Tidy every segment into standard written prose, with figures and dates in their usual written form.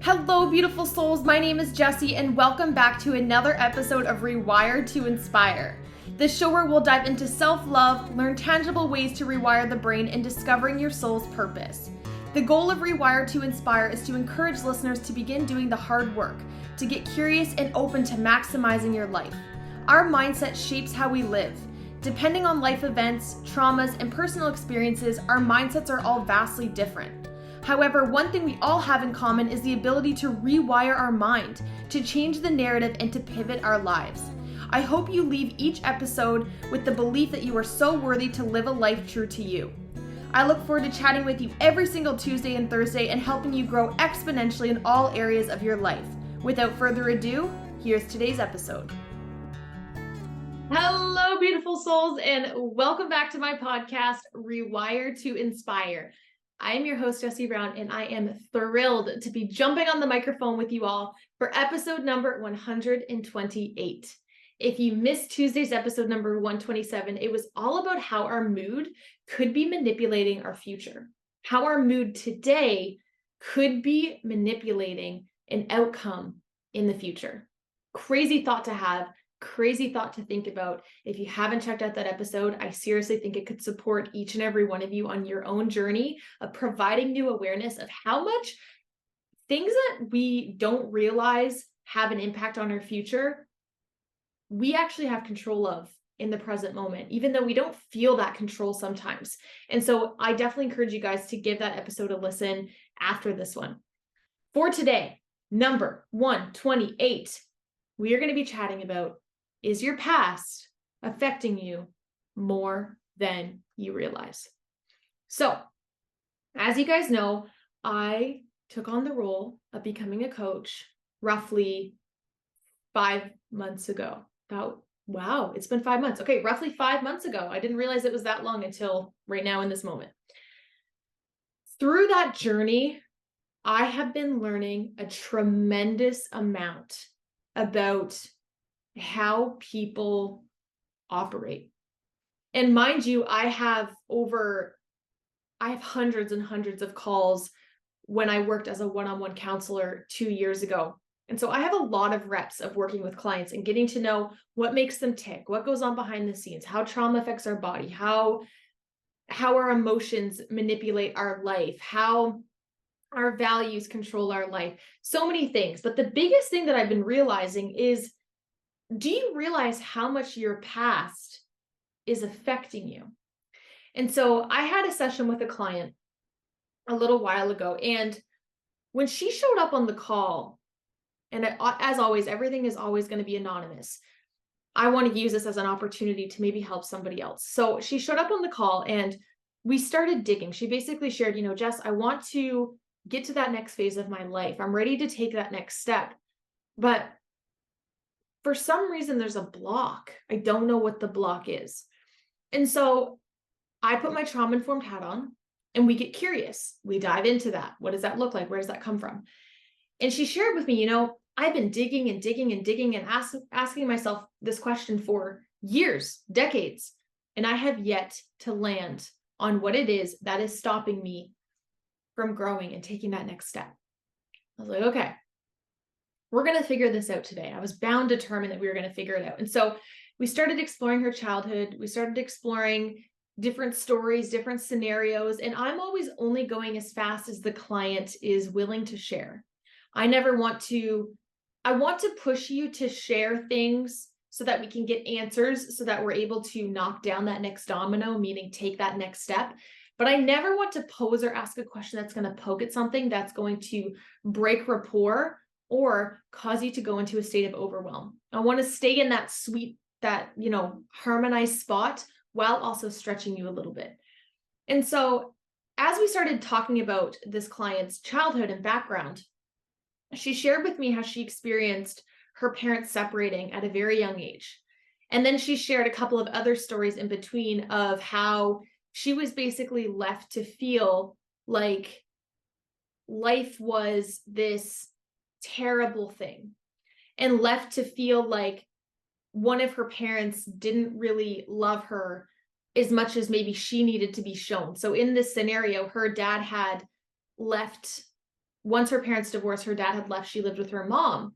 Hello, beautiful souls. My name is Jessie, and welcome back to another episode of Rewire to Inspire. The show where we'll dive into self-love, learn tangible ways to rewire the brain, and discovering your soul's purpose. The goal of Rewire to Inspire is to encourage listeners to begin doing the hard work, to get curious and open to maximizing your life. Our mindset shapes how we live. Depending on life events, traumas, and personal experiences, our mindsets are all vastly different. However, one thing we all have in common is the ability to rewire our mind, to change the narrative, and to pivot our lives. I hope you leave each episode with the belief that you are so worthy to live a life true to you. I look forward to chatting with you every single Tuesday and Thursday and helping you grow exponentially in all areas of your life. Without further ado, here's today's episode. Hello, beautiful souls, and welcome back to my podcast, Rewire to Inspire. I am your host, Jessie Brown, and I am thrilled to be jumping on the microphone with you all for episode number 128. If you missed Tuesday's episode number 127, it was all about how our mood could be manipulating our future, how our mood today could be manipulating an outcome in the future. Crazy thought to have. Crazy thought to think about. If you haven't checked out that episode, I seriously think it could support each and every one of you on your own journey of providing new awareness of how much things that we don't realize have an impact on our future, we actually have control of in the present moment, even though we don't feel that control sometimes. And so I definitely encourage you guys to give that episode a listen after this one. For today, number 128, we are going to be chatting about, is your past affecting you more than you realize? So, as you guys know, I took on the role of becoming a coach roughly 5 months ago. Wow, it's been 5 months. Okay, roughly 5 months ago. I didn't realize it was that long until right now in this moment. Through that journey, I have been learning a tremendous amount about how people operate. And mind you, I have hundreds and hundreds of calls when I worked as a one-on-one counselor 2 years ago. And so I have a lot of reps of working with clients and getting to know what makes them tick, what goes on behind the scenes, how trauma affects our body, how our emotions manipulate our life, how our values control our life, so many things. But the biggest thing that I've been realizing is, do you realize how much your past is affecting you? And so I had a session with a client a little while ago, and when she showed up on the call, and as always, everything is always going to be anonymous. I want to use this as an opportunity to maybe help somebody else. So she showed up on the call and we started digging. She basically shared, Jess, I want to get to that next phase of my life. I'm ready to take that next step. But for some reason, there's a block. I don't know what the block is. And so I put my trauma-informed hat on and we get curious. We dive into that. What does that look like? Where does that come from? And she shared with me, I've been digging and digging and digging and asking myself this question for years, decades, and I have yet to land on what it is that is stopping me from growing and taking that next step. I was like, okay, we're going to figure this out today. I was bound determined that we were going to figure it out. And so we started exploring her childhood. We started exploring different stories, different scenarios, and I'm always only going as fast as the client is willing to share. I want to push you to share things so that we can get answers, so that we're able to knock down that next domino, meaning take that next step. But I never want to pose or ask a question that's going to poke at something that's going to break rapport or cause you to go into a state of overwhelm. I want to stay in that sweet, harmonized spot while also stretching you a little bit. And so as we started talking about this client's childhood and background, she shared with me how she experienced her parents separating at a very young age. And then she shared a couple of other stories in between of how she was basically left to feel like life was this terrible thing and left to feel like one of her parents didn't really love her as much as maybe she needed to be shown. So in this scenario, her dad had left once her parents divorced, her dad had left, she lived with her mom.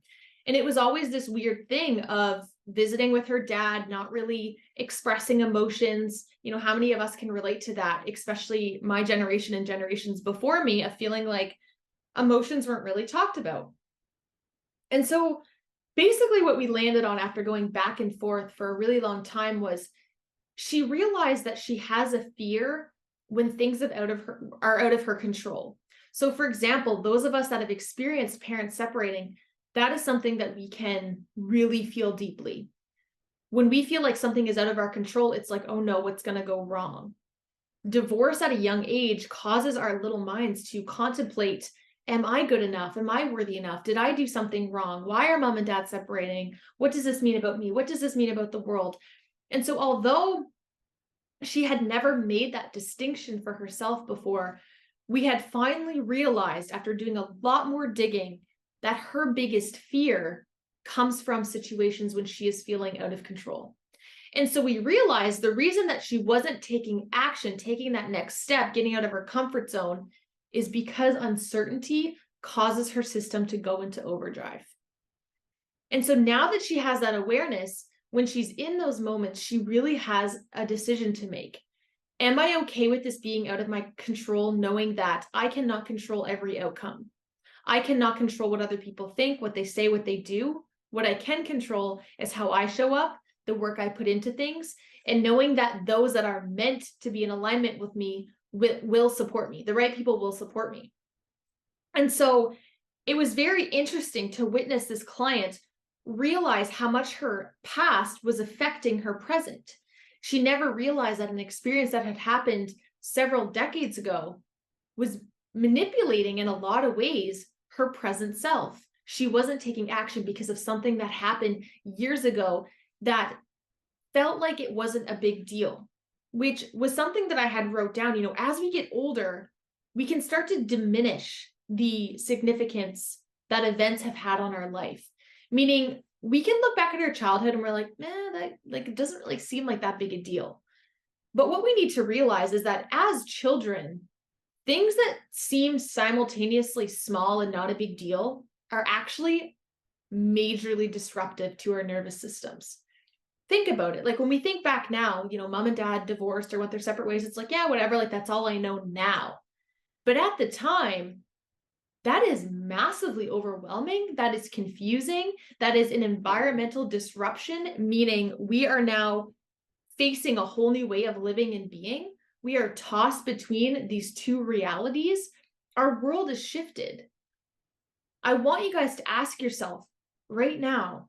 And it was always this weird thing of visiting with her dad, not really expressing emotions. You know, how many of us can relate to that, especially my generation and generations before me, of feeling like emotions weren't really talked about. And so basically what we landed on after going back and forth for a really long time was she realized that she has a fear when things are out of her control. So for example, those of us that have experienced parents separating, that is something that we can really feel deeply. When we feel like something is out of our control, it's like, oh no, what's going to go wrong? Divorce at a young age causes our little minds to contemplate, am I good enough? Am I worthy enough? Did I do something wrong? Why are mom and dad separating? What does this mean about me? What does this mean about the world? And so although she had never made that distinction for herself before, we had finally realized after doing a lot more digging that her biggest fear comes from situations when she is feeling out of control. And so we realized the reason that she wasn't taking action, taking that next step, getting out of her comfort zone, is because uncertainty causes her system to go into overdrive. And so now that she has that awareness, when she's in those moments, she really has a decision to make. Am I okay with this being out of my control, knowing that I cannot control every outcome? I cannot control what other people think, what they say, what they do. What I can control is how I show up, the work I put into things, and knowing that those that are meant to be in alignment with me will support me. The right people will support me. And so it was very interesting to witness this client realize how much her past was affecting her present. She never realized that an experience that had happened several decades ago was manipulating in a lot of ways her present self. She wasn't taking action because of something that happened years ago that felt like it wasn't a big deal, which was something that I had wrote down. You know, as we get older, we can start to diminish the significance that events have had on our life. Meaning we can look back at our childhood and we're like, that like it doesn't really seem like that big a deal. But what we need to realize is that as children, things that seem simultaneously small and not a big deal are actually majorly disruptive to our nervous systems. Think about it. Like when we think back now, you know, mom and dad divorced or went their separate ways, it's like, yeah, whatever, like that's all I know now. But at the time, that is massively overwhelming. That is confusing. That is an environmental disruption, meaning we are now facing a whole new way of living and being. We are tossed between these two realities. Our world has shifted. I want you guys to ask yourself right now,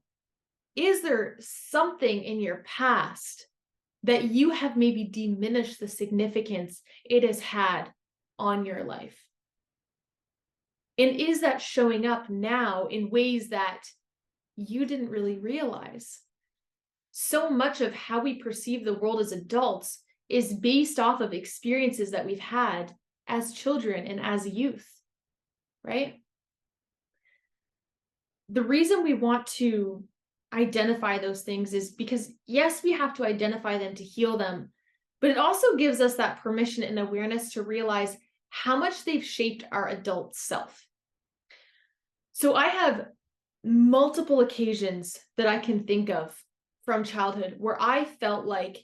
is there something in your past that you have maybe diminished the significance it has had on your life? And is that showing up now in ways that you didn't really realize? So much of how we perceive the world as adults is based off of experiences that we've had as children and as youth, right? The reason we want to identify those things is because, yes, we have to identify them to heal them, but it also gives us that permission and awareness to realize how much they've shaped our adult self. So I have multiple occasions that I can think of from childhood where I felt like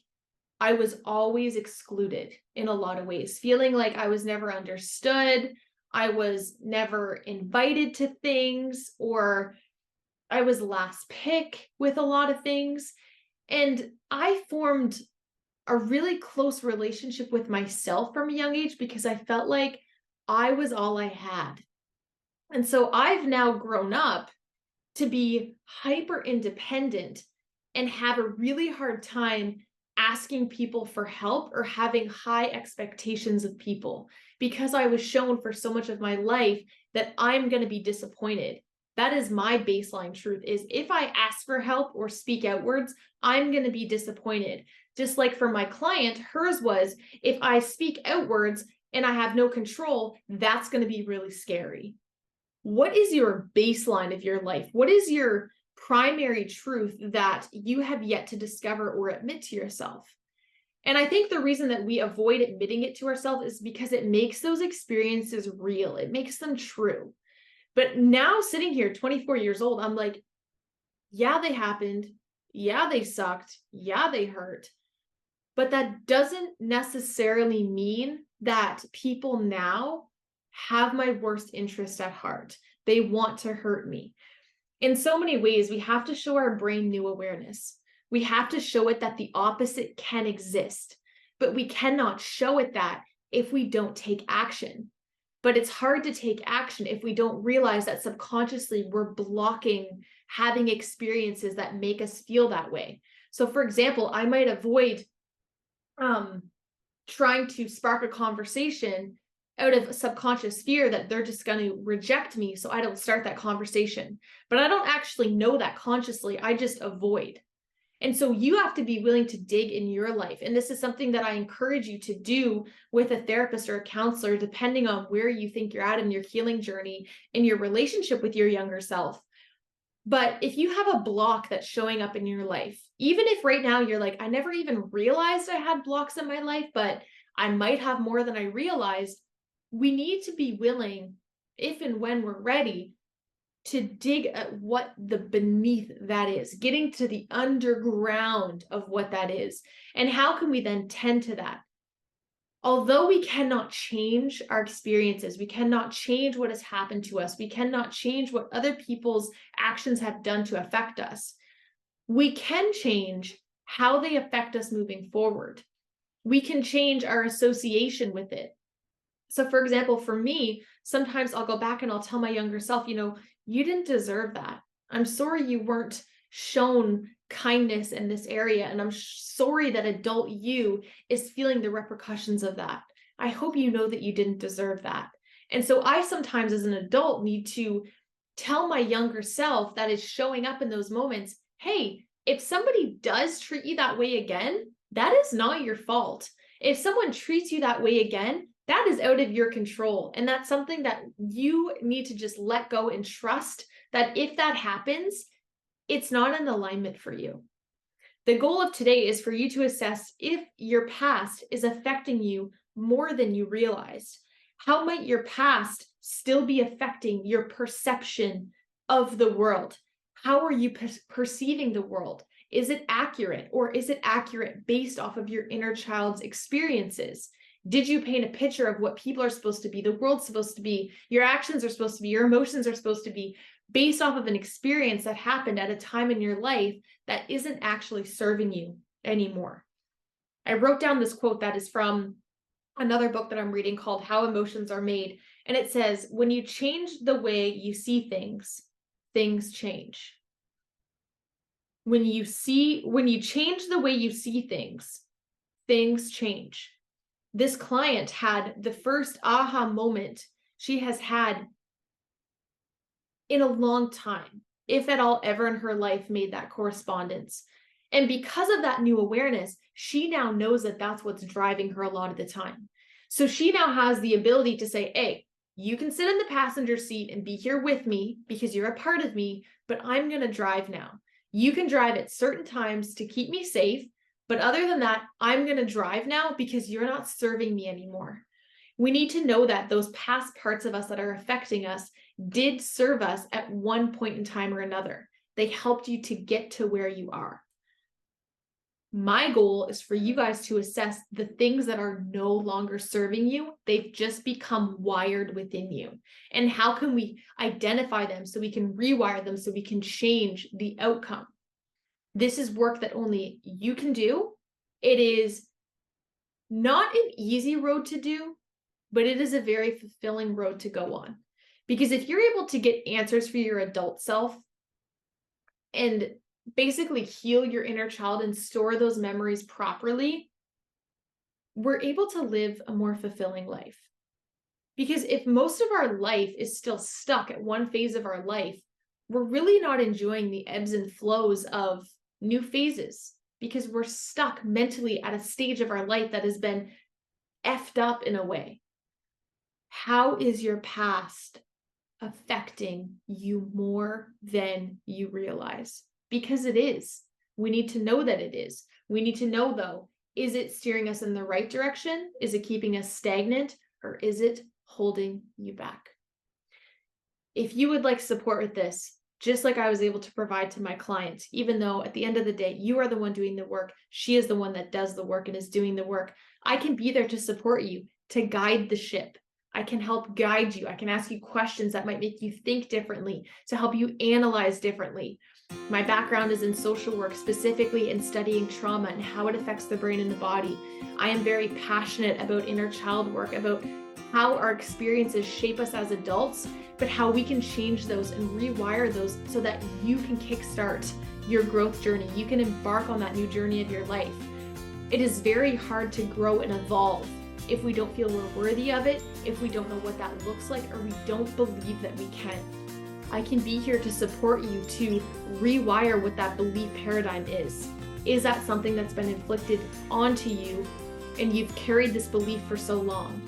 I was always excluded in a lot of ways, feeling like I was never understood. I was never invited to things, or I was last pick with a lot of things. And I formed a really close relationship with myself from a young age because I felt like I was all I had. And so I've now grown up to be hyper independent and have a really hard time asking people for help or having high expectations of people because I was shown for so much of my life that I'm going to be disappointed. That is my baseline truth, is if I ask for help or speak outwards, I'm going to be disappointed. Just like for my client, hers was, if I speak outwards and I have no control, that's going to be really scary. What is your baseline of your life? What is your primary truth that you have yet to discover or admit to yourself? And I think the reason that we avoid admitting it to ourselves is because it makes those experiences real. It makes them true. But now sitting here 24 years old, I'm like, yeah, they happened. Yeah, they sucked. Yeah, they hurt. But that doesn't necessarily mean that people now have my worst interest at heart. They want to hurt me. In so many ways, we have to show our brain new awareness. We have to show it that the opposite can exist, but we cannot show it that if we don't take action. But it's hard to take action if we don't realize that subconsciously we're blocking having experiences that make us feel that way. So for example, I might avoid trying to spark a conversation out of a subconscious fear that they're just going to reject me, so I don't start that conversation. But I don't actually know that consciously, I just avoid. And so you have to be willing to dig in your life. And this is something that I encourage you to do with a therapist or a counselor, depending on where you think you're at in your healing journey, in your relationship with your younger self. But if you have a block that's showing up in your life, even if right now you're like, I never even realized I had blocks in my life, but I might have more than I realized, we need to be willing, if and when we're ready, to dig at what the beneath that is, getting to the underground of what that is. And how can we then tend to that? Although we cannot change our experiences, we cannot change what has happened to us, we cannot change what other people's actions have done to affect us, we can change how they affect us moving forward. We can change our association with it. So for example, for me, sometimes I'll go back and I'll tell my younger self, you didn't deserve that. I'm sorry you weren't shown kindness in this area. And I'm sorry that adult you is feeling the repercussions of that. I hope you know that you didn't deserve that. And so I sometimes as an adult need to tell my younger self that is showing up in those moments, hey, if somebody does treat you that way again, that is not your fault. If someone treats you that way again, that is out of your control. And that's something that you need to just let go and trust that if that happens, it's not in alignment for you. The goal of today is for you to assess if your past is affecting you more than you realized. How might your past still be affecting your perception of the world? How are you perceiving the world? Is it accurate, or is it accurate based off of your inner child's experiences? Did you paint a picture of what people are supposed to be, the world's supposed to be, your actions are supposed to be, your emotions are supposed to be, based off of an experience that happened at a time in your life that isn't actually serving you anymore? I wrote down this quote that is from another book that I'm reading called How Emotions Are Made. And it says, when you change the way you see things, things change. When you change the way you see things, things change. This client had the first aha moment she has had in a long time, if at all ever in her life made that correspondence. And because of that new awareness, she now knows that that's what's driving her a lot of the time. So she now has the ability to say, hey, you can sit in the passenger seat and be here with me because you're a part of me, but I'm going to drive now. You can drive at certain times to keep me safe. But other than that, I'm going to drive now because you're not serving me anymore. We need to know that those past parts of us that are affecting us did serve us at one point in time or another. They helped you to get to where you are. My goal is for you guys to assess the things that are no longer serving you. They've just become wired within you. And how can we identify them so we can rewire them so we can change the outcome? This is work that only you can do. It is not an easy road to do, but it is a very fulfilling road to go on. Because if you're able to get answers for your adult self and basically heal your inner child and store those memories properly, we're able to live a more fulfilling life. Because if most of our life is still stuck at one phase of our life, we're really not enjoying the ebbs and flows of new phases, because we're stuck mentally at a stage of our life that has been effed up in a way. How is your past affecting you more than you realize? Because it is. We need to know that it is. We need to know, though, is it steering us in the right direction? Is it keeping us stagnant? Or is it holding you back? If you would like support with this, just like I was able to provide to my client, even though at the end of the day, you are the one doing the work, she is the one that does the work and is doing the work, I can be there to support you, to guide the ship. I can help guide you. I can ask you questions that might make you think differently, to help you analyze differently. My background is in social work, specifically in studying trauma and how it affects the brain and the body. I am very passionate about inner child work, about how our experiences shape us as adults, but how we can change those and rewire those so that you can kickstart your growth journey. You can embark on that new journey of your life. It is very hard to grow and evolve if we don't feel we're worthy of it, if we don't know what that looks like, or we don't believe that we can. I can be here to support you to rewire what that belief paradigm is. Is that something that's been inflicted onto you and you've carried this belief for so long?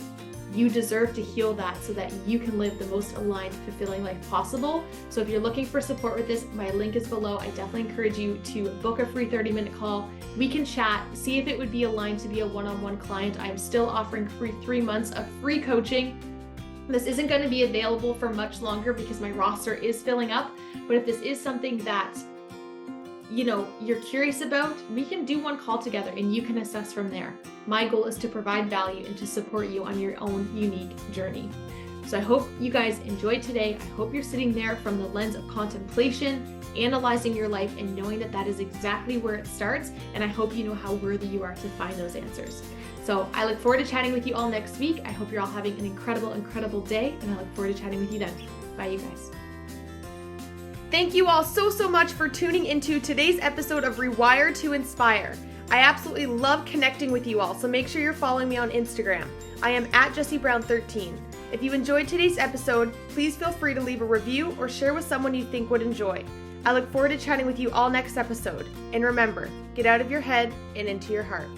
You deserve to heal that so that you can live the most aligned, fulfilling life possible. So if you're looking for support with this, my link is below. I definitely encourage you to book a free 30-minute call. We can chat, see if it would be aligned to be a one-on-one client. I'm still offering free 3 months of free coaching. This isn't going to be available for much longer because my roster is filling up. But if this is something that you're curious about, we can do one call together and you can assess from there. My goal is to provide value and to support you on your own unique journey. So I hope you guys enjoyed today. I hope you're sitting there from the lens of contemplation, analyzing your life, and knowing that that is exactly where it starts. And I hope you know how worthy you are to find those answers. So I look forward to chatting with you all next week. I hope you're all having an incredible, incredible day, and I look forward to chatting with you then. Bye, you guys. Thank you all so much for tuning into today's episode of Rewire to Inspire. I absolutely love connecting with you all, so make sure you're following me on Instagram. I am at Jessie Brown 13. If you enjoyed today's episode, please feel free to leave a review or share with someone you think would enjoy. I look forward to chatting with you all next episode. And remember, get out of your head and into your heart.